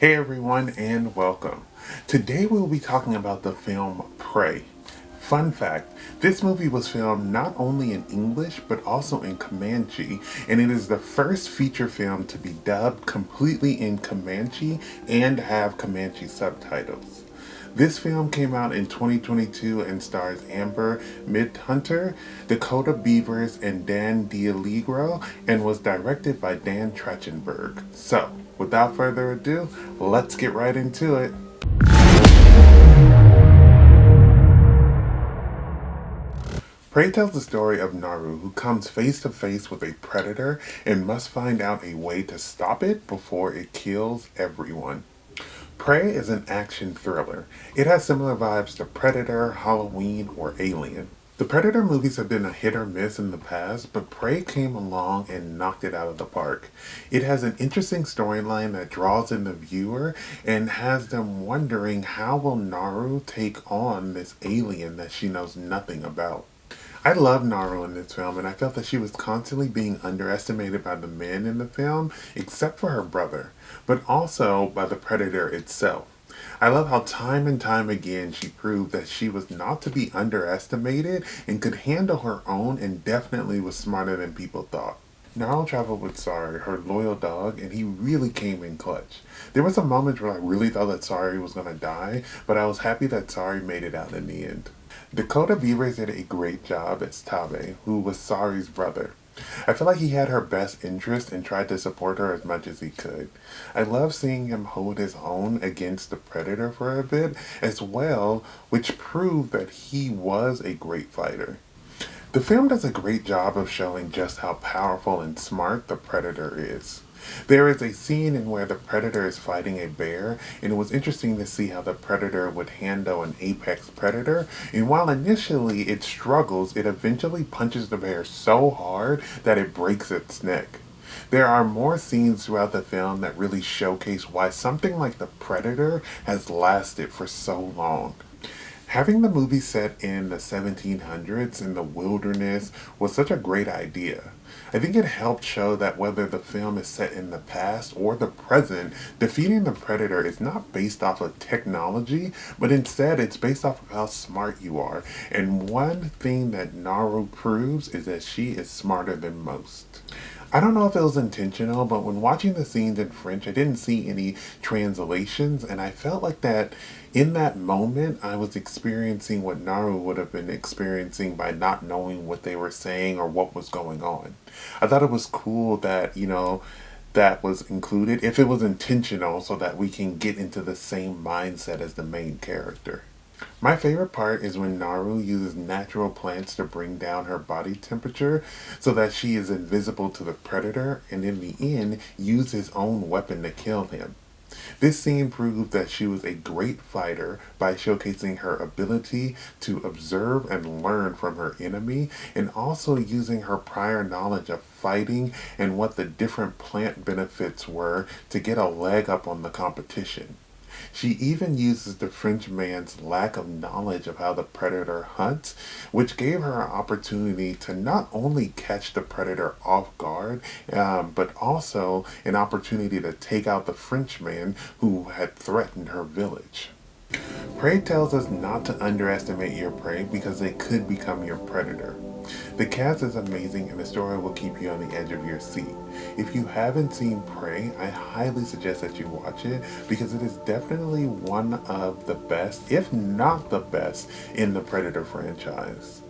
Hey everyone and welcome. Today we'll be talking about the film Prey. Fun fact, this movie was filmed not only in English but also in Comanche, and it is the first feature film to be dubbed completely in Comanche and have Comanche subtitles. This film came out in 2022 and stars Amber Midthunder, Dakota Beavers, and Dan DiLiegro, and was directed by Dan Trachtenberg. So, without further ado, let's get right into it. Prey tells the story of Naru, who comes face to face with a predator and must find out a way to stop it before it kills everyone. Prey is an action thriller. It has similar vibes to Predator, Halloween, or Alien. The Predator movies have been a hit or miss in the past, but Prey came along and knocked it out of the park. It has an interesting storyline that draws in the viewer and has them wondering how will Naru take on this alien that she knows nothing about. I love Naru in this film, and I felt that she was constantly being underestimated by the men in the film, except for her brother, but also by the predator itself. I love how time and time again she proved that she was not to be underestimated and could handle her own and definitely was smarter than people thought. Naru traveled with Sari, her loyal dog, and he really came in clutch. There was a moment where I really thought that Sari was going to die, but I was happy that Sari made it out in the end. Dakota Beavers did a great job as Tabe, who was Sari's brother. I feel like he had her best interest and tried to support her as much as he could. I love seeing him hold his own against the predator for a bit as well, which proved that he was a great fighter. The film does a great job of showing just how powerful and smart the predator is. There is a scene in where the predator is fighting a bear, and it was interesting to see how the predator would handle an apex predator, and while initially it struggles, it eventually punches the bear so hard that it breaks its neck. There are more scenes throughout the film that really showcase why something like the Predator has lasted for so long. Having the movie set in the 1700s in the wilderness was such a great idea. I think it helped show that whether the film is set in the past or the present, defeating the predator is not based off of technology, but instead it's based off of how smart you are. And one thing that Naru proves is that she is smarter than most. I don't know if it was intentional, but when watching the scenes in French, I didn't see any translations, and I felt like that in that moment, I was experiencing what Naru would have been experiencing by not knowing what they were saying or what was going on. I thought it was cool that, that was included, if it was intentional, so that we can get into the same mindset as the main character. My favorite part is when Naru uses natural plants to bring down her body temperature so that she is invisible to the predator and in the end use his own weapon to kill him. This scene proved that she was a great fighter by showcasing her ability to observe and learn from her enemy and also using her prior knowledge of fighting and what the different plant benefits were to get a leg up on the competition. She even uses the Frenchman's lack of knowledge of how the predator hunts, which gave her an opportunity to not only catch the predator off guard, but also an opportunity to take out the Frenchman who had threatened her village. Prey tells us not to underestimate your prey because they could become your predator. The cast is amazing and the story will keep you on the edge of your seat. If you haven't seen Prey, I highly suggest that you watch it because it is definitely one of the best, if not the best, in the Predator franchise.